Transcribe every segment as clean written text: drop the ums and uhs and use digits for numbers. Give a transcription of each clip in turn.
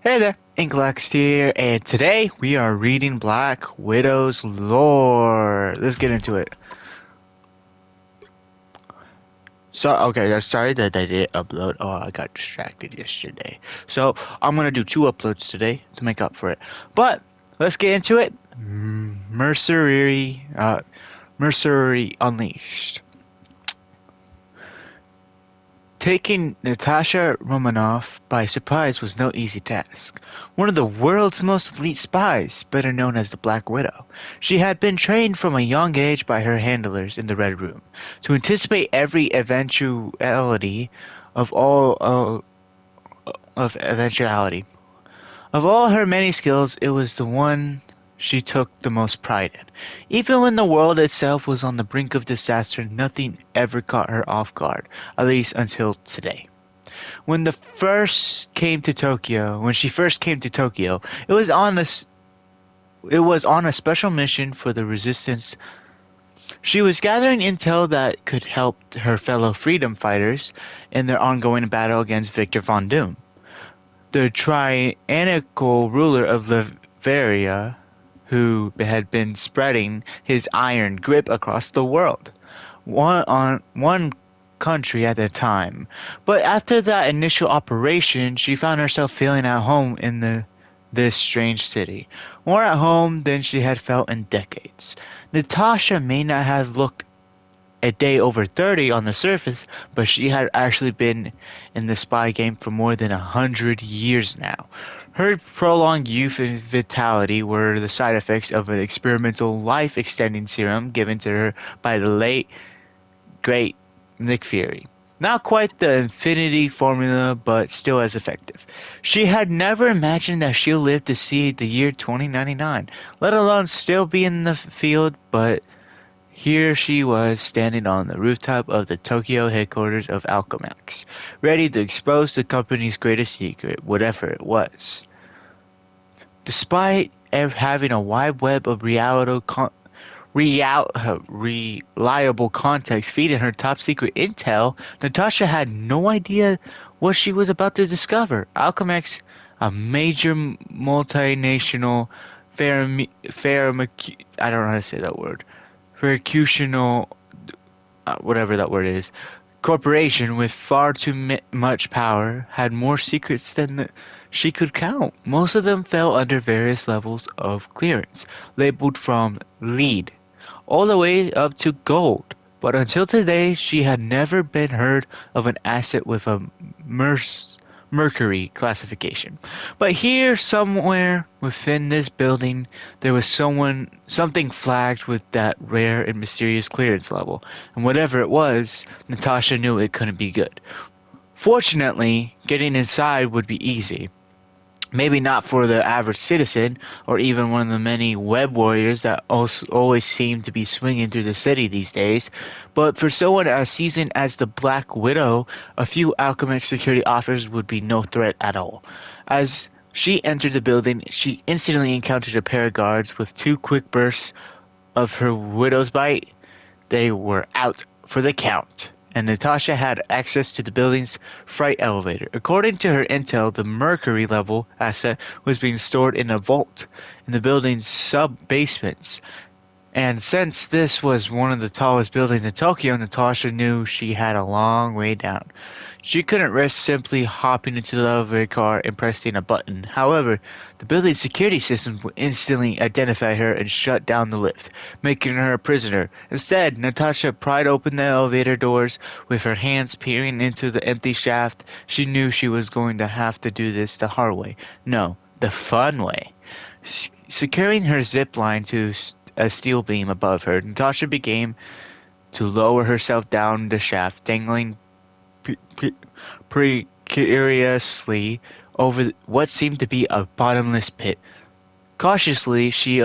Hey there, Inklex here, and today we are reading Black Widow's lore. Let's get into it. Sorry that I didn't upload. Oh, I got distracted yesterday. So, I'm gonna do two uploads today to make up for it. But, let's get into it. Mercenary Unleashed. Taking Natasha Romanoff by surprise was no easy task. One of the world's most elite spies, better known as the Black Widow, she had been trained from a young age by her handlers in the Red Room to anticipate every eventuality of all of eventuality. Of all her many skills, it was the one she took the most pride in. Even when the world itself was on the brink of disaster, nothing ever caught her off guard, at least until today. When she first came to Tokyo, it was on a special mission for the resistance. She was gathering intel that could help her fellow freedom fighters in their ongoing battle against Victor Von Doom, the tyrannical ruler of Latveria, who had been spreading his iron grip across the world, one country at a time. But after that initial operation, she found herself feeling at home in this strange city, more at home than she had felt in decades. Natasha may not have looked a day over 30 on the surface, but she had actually been in the spy game for more than 100 years now. Her prolonged youth and vitality were the side effects of an experimental life-extending serum given to her by the late great Nick Fury. Not quite the infinity formula, but still as effective. She had never imagined that she'll live to see the year 2099, let alone still be in the field, but here she was standing on the rooftop of the Tokyo headquarters of Alchemax, ready to expose the company's greatest secret, whatever it was. Despite having a wide web of reliable context feeding her top secret intel, Natasha had no idea what she was about to discover. Alchemax, a major multinational I don't know how to say that word. Pharmaceutical, whatever that word is, corporation with far too much power, had more secrets than she could count. Most of them fell under various levels of clearance, labeled from lead all the way up to gold. But until today, she had never been heard of an asset with a Mercury classification. But here, somewhere within this building, there was something flagged with that rare and mysterious clearance level, and whatever it was, Natasha knew it couldn't be good. Fortunately, getting inside would be easy. Maybe not for the average citizen, or even one of the many web warriors that also always seem to be swinging through the city these days, but for someone as seasoned as the Black Widow, a few Alchemix security officers would be no threat at all. As she entered the building, she instantly encountered a pair of guards with two quick bursts of her Widow's Bite. They were out for the count, and Natasha had access to the building's freight elevator. According to her intel, the Mercury level asset was being stored in a vault in the building's sub-basements. And since this was one of the tallest buildings in Tokyo, Natasha knew she had a long way down. She couldn't risk simply hopping into the elevator car and pressing a button. However, the building's security systems would instantly identify her and shut down the lift, making her a prisoner. Instead, Natasha pried open the elevator doors with her hands peering into the empty shaft. She knew she was going to have to do this the hard way. No, the fun way. Securing her zip line to a steel beam above her, Natasha began to lower herself down the shaft, dangling precariously over what seemed to be a bottomless pit. Cautiously, she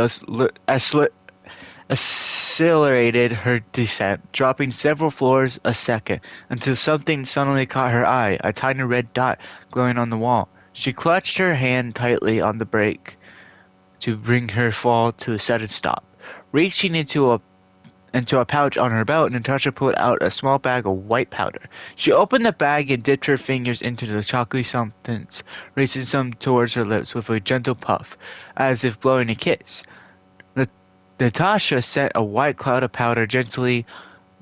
accelerated her descent, dropping several floors a second, until something suddenly caught her eye, a tiny red dot glowing on the wall. She clutched her hand tightly on the brake to bring her fall to a sudden stop. Reaching into a into a pouch on her belt, Natasha pulled out a small bag of white powder. She opened the bag and dipped her fingers into the chocolatey substance, raising some towards her lips with a gentle puff, as if blowing a kiss. Natasha sent a white cloud of powder gently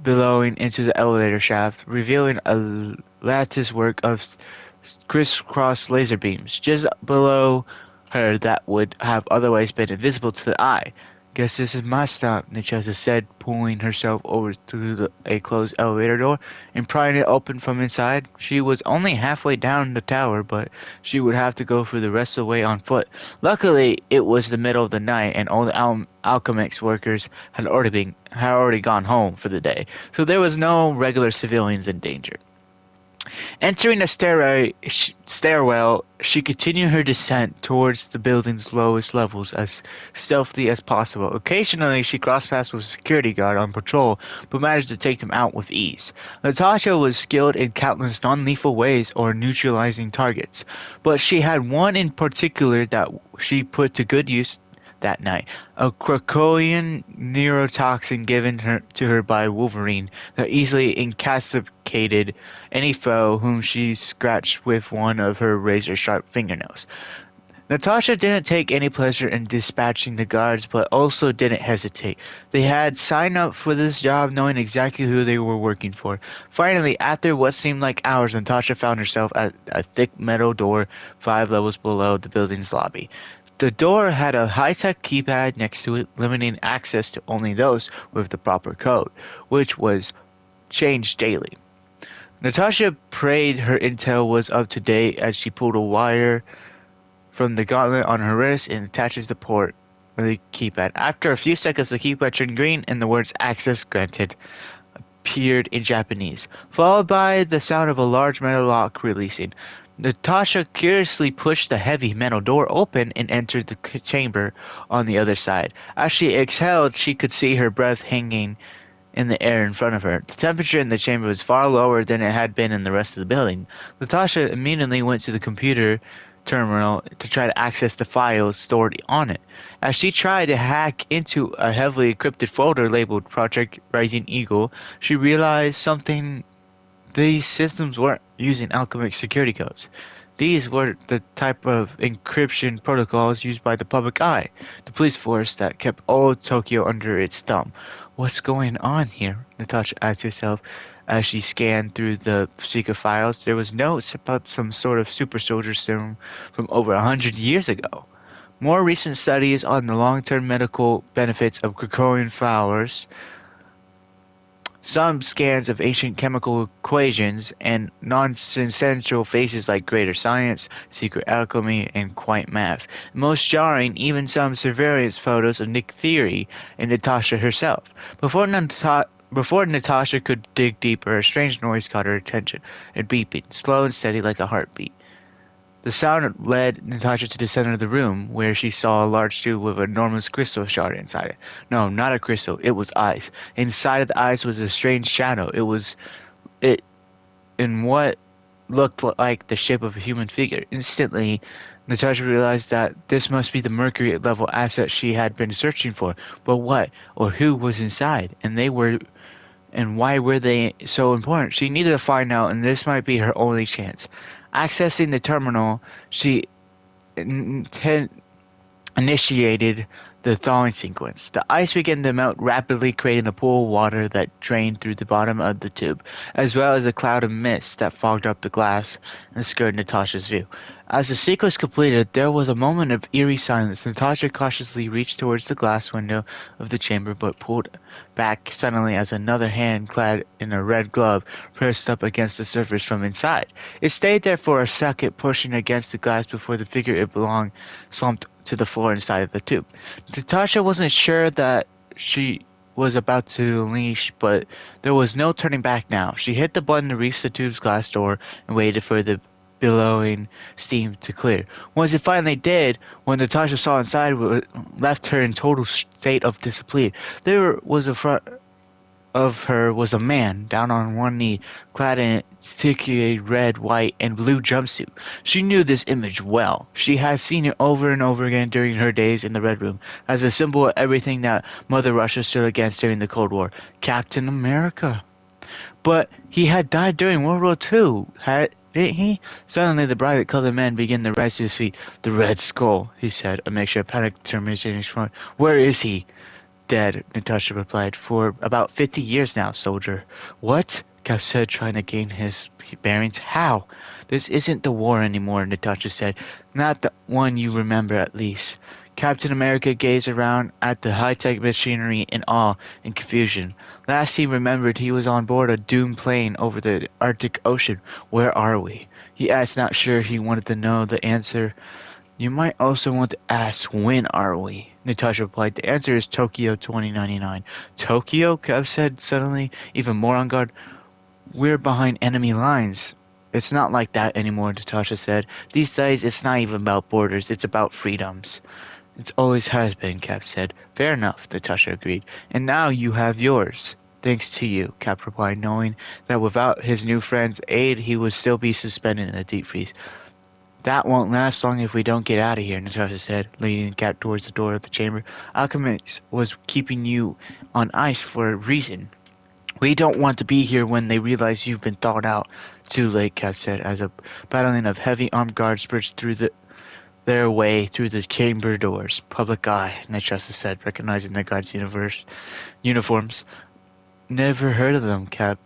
billowing into the elevator shaft, revealing a latticework of crisscross laser beams just below her that would have otherwise been invisible to the eye. Guess this is my stop, Natasha said, pulling herself over to a closed elevator door and prying it open from inside. She was only halfway down the tower, but she would have to go for the rest of the way on foot. Luckily, it was the middle of the night, and all the Alchemix workers had already gone home for the day, so there was no regular civilians in danger. Entering a stairwell, she continued her descent towards the building's lowest levels as stealthily as possible. Occasionally, she crossed paths with a security guard on patrol, but managed to take them out with ease. Natasha was skilled in countless non-lethal ways or neutralizing targets, but she had one in particular that she put to good use that night, a Krakowian neurotoxin given to her by Wolverine that easily incapacitated any foe whom she scratched with one of her razor-sharp fingernails. Natasha didn't take any pleasure in dispatching the guards, but also didn't hesitate. They had signed up for this job knowing exactly who they were working for. Finally, after what seemed like hours, Natasha found herself at a thick metal door 5 levels below the building's lobby. The door had a high-tech keypad next to it, limiting access to only those with the proper code, which was changed daily. Natasha prayed her intel was up to date as she pulled a wire from the gauntlet on her wrist and attaches the port of the keypad. After a few seconds, the keypad turned green and the words "Access Granted" appeared in Japanese, followed by the sound of a large metal lock releasing. Natasha curiously pushed the heavy metal door open and entered the chamber on the other side. As she exhaled, she could see her breath hanging in the air in front of her. The temperature in the chamber was far lower than it had been in the rest of the building. Natasha immediately went to the computer terminal to try to access the files stored on it. As she tried to hack into a heavily encrypted folder labeled Project Rising Eagle, she realized something. These systems weren't using alchemic security codes. These were the type of encryption protocols used by the public eye, the police force that kept all of Tokyo under its thumb. What's going on here? Natasha asked herself as she scanned through the secret files. There was notes about some sort of super soldier serum from over 100 years ago. More recent studies on the long-term medical benefits of Krakowian flowers, some scans of ancient chemical equations, and nonsensical phrases like greater science, secret alchemy, and quantum math. Most jarring, even some surveillance photos of Nick Fury and Natasha herself. Before Natasha could dig deeper, a strange noise caught her attention, a beeping, slow and steady like a heartbeat. The sound led Natasha to the center of the room, where she saw a large tube with an enormous crystal shard inside it. No, not a crystal. It was eyes. Inside of the eyes was a strange shadow. It in what looked like the shape of a human figure. Instantly, Natasha realized that this must be the Mercury level asset she had been searching for. But what or who was inside? And why were they so important? She needed to find out, and this might be her only chance. Accessing the terminal, she initiated the thawing sequence. The ice began to melt rapidly, creating a pool of water that drained through the bottom of the tube, as well as a cloud of mist that fogged up the glass and obscured Natasha's view. As the sequence completed, there was a moment of eerie silence. Natasha cautiously reached towards the glass window of the chamber, but pulled back suddenly as another hand clad in a red glove pressed up against the surface from inside. It stayed there for a second, pushing against the glass before the figure it belonged slumped to the floor inside of the tube. Natasha wasn't sure that she was about to unleash, but there was no turning back now. She hit the button to reach the tube's glass door and waited for the billowing steam to clear. Once it finally did, what Natasha saw inside left her in total state of disbelief. There was a front of her was a man, down on one knee, clad in a thick red, white, and blue jumpsuit. She knew this image well. She had seen it over and over again during her days in the Red Room, as a symbol of everything that Mother Russia stood against during the Cold War. Captain America. But he had died during World War II, didn't he? Suddenly the bright-colored man began to rise to his feet. "The Red Skull," he said, a mixture of panic and determination in his front. "Where is he?" "Dead," Natasha replied. "For about 50 years now, soldier." "What?" Cap said, trying to gain his bearings. "How?" "This isn't the war anymore," Natasha said. "Not the one you remember, at least." Captain America gazed around at the high-tech machinery in awe and confusion. Last he remembered, he was on board a doomed plane over the Arctic Ocean. "Where are we?" he asked, not sure he wanted to know the answer. "You might also want to ask, when are we?" Natasha replied. "The answer is Tokyo 2099. "Tokyo?" Kev said suddenly, even more on guard. "We're behind enemy lines." "It's not like that anymore," Natasha said. "These days it's not even about borders, it's about freedoms." "It always has been," Cap said. "Fair enough," Natasha agreed. "And now you have yours." "Thanks to you," Cap replied, knowing that without his new friend's aid he would still be suspended in a deep freeze. "That won't last long if we don't get out of here," Natasha said, leading Cap towards the door of the chamber. "Alchemist was keeping you on ice for a reason. We don't want to be here when they realize you've been thawed out." "Too late," Cap said, as a battalion of heavy armed guards burst through their way through the chamber doors. "Public eye," Natasha said, recognizing the guards' uniforms. "Never heard of them," Cap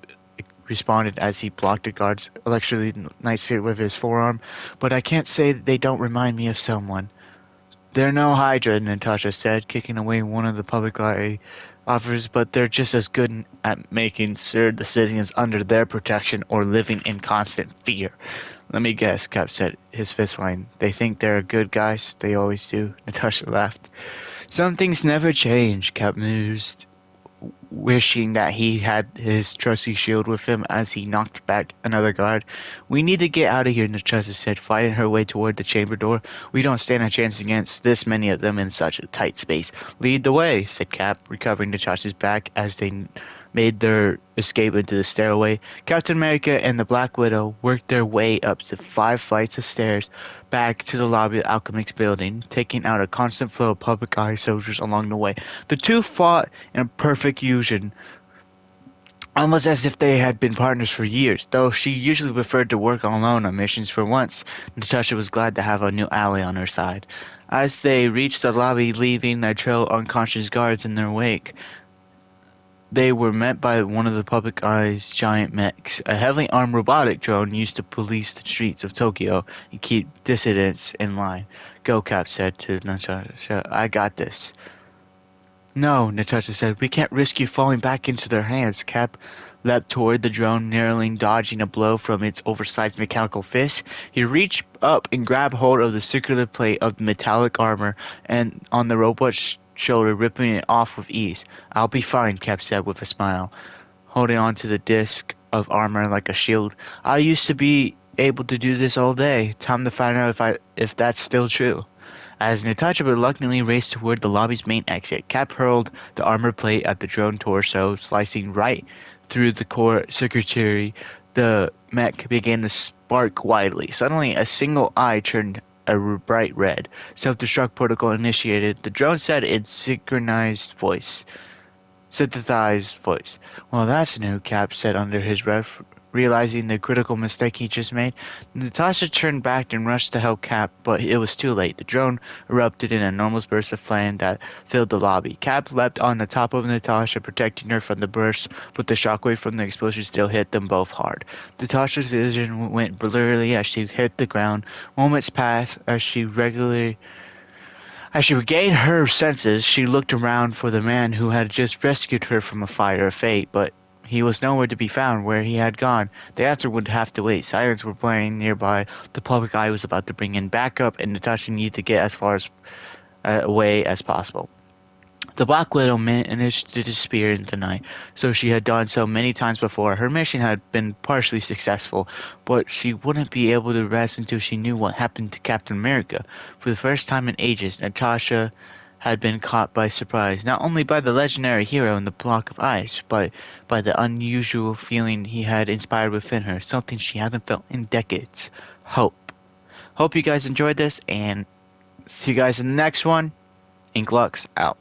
responded as he blocked the guard's electrically nicely with his forearm. "But I can't say they don't remind me of someone." "They're no Hydra," Natasha said, kicking away one of the public eye offers, "but they're just as good at making sure the city is under their protection or living in constant fear." "Let me guess," Cap said, his fist flying. "They think they're good guys. They always do." Natasha laughed. "Some things never change," Cap mused, wishing that he had his trusty shield with him as he knocked back another guard. "We need to get out of here," Natasha said, fighting her way toward the chamber door. "We don't stand a chance against this many of them in such a tight space." "Lead the way," said Cap, recovering Natasha's back as they made their escape into the stairway. Captain America and the Black Widow worked their way up the 5 flights of stairs back to the lobby of the Alchemix building, taking out a constant flow of public eye soldiers along the way. The two fought in a perfect fusion, almost as if they had been partners for years. Though she usually preferred to work alone on missions, for once Natasha was glad to have a new ally on her side. As they reached the lobby, leaving their trail of unconscious guards in their wake, they were met by one of the public eye's giant mechs, a heavily armed robotic drone used to police the streets of Tokyo and keep dissidents in line. "Go," Cap said to Natasha. "I got this." "No," Natasha said. "We can't risk you falling back into their hands." Cap leapt toward the drone, narrowly dodging a blow from its oversized mechanical fist. He reached up and grabbed hold of the circular plate of the metallic armor and on the robot's shoulder, ripping it off with ease. "I'll be fine," Cap said with a smile, holding on to the disc of armor like a shield. "I used to be able to do this all day. Time to find out if that's still true." As Natasha reluctantly raced toward the lobby's main exit, Cap hurled the armor plate at the drone torso, slicing right through the core circuitry. The mech began to spark wildly. Suddenly, a single eye turned a bright red. "Self-destruct protocol initiated," the drone said in synthesized voice. "Well, that's new," Cap said under his breath, realizing the critical mistake he just made. Natasha turned back and rushed to help Cap, but it was too late. The drone erupted in an enormous burst of flame that filled the lobby. Cap leapt on the top of Natasha, protecting her from the burst, but the shockwave from the explosion still hit them both hard. Natasha's vision went blurry as she hit the ground. Moments passed as she regained her senses. She looked around for the man who had just rescued her from a fire of fate, but he was nowhere to be found. Where he had gone, the answer would have to wait. Sirens were playing nearby. The public eye was about to bring in backup, and Natasha needed to get as far away as possible. The Black Widow managed to disappear in the night, so she had done so many times before. Her mission had been partially successful, but she wouldn't be able to rest until she knew what happened to Captain America. For the first time in ages, Natasha had been caught by surprise, not only by the legendary hero in the block of ice, but by the unusual feeling he had inspired within her, something she hasn't felt in decades. Hope. Hope you guys enjoyed this, and see you guys in the next one. Inklux out.